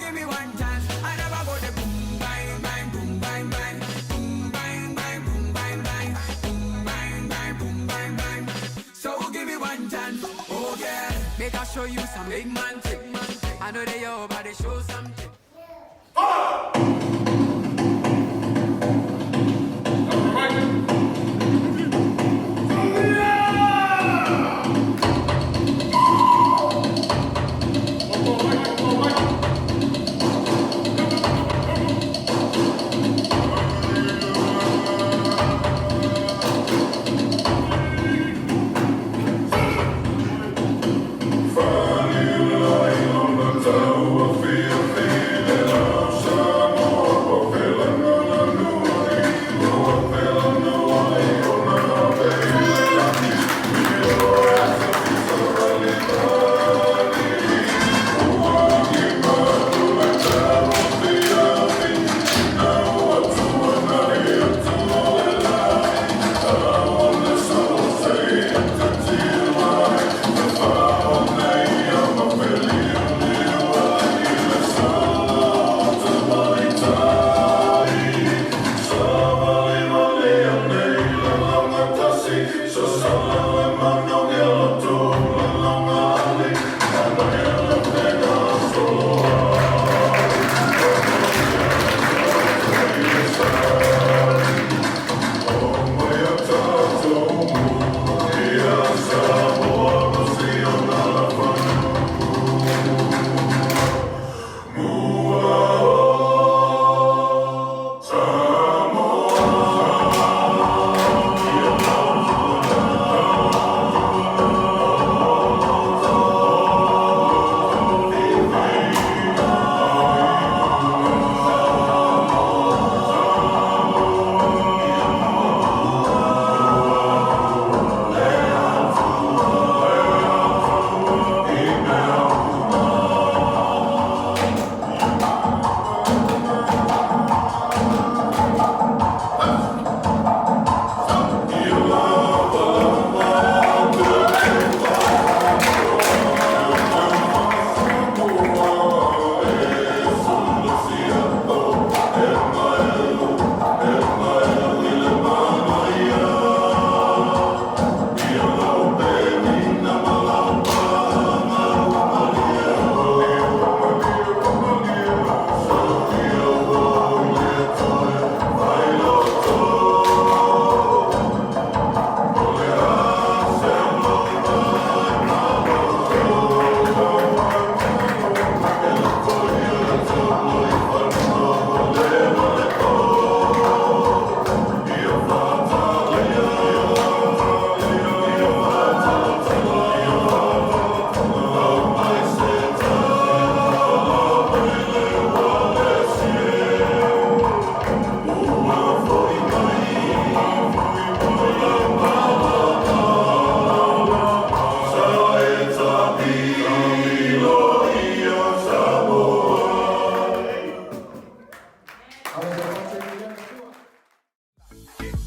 give me one chance. I never go the boom, bang, bang, boom, bang, bang. Boom, bang, bang, boom, bang, bang. Boom, bang, bang, boom, bang, bang. So give me one chance, oh yeah. Make I show you some big man trick. I know they your body show something.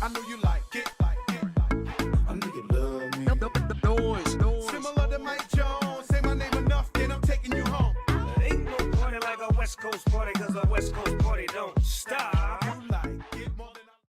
I know you like it. I know you love me. The noise. Similar to Mike Jones. Say my name enough, then I'm taking you home. Ain't no party like a West Coast party, cause a West Coast party don't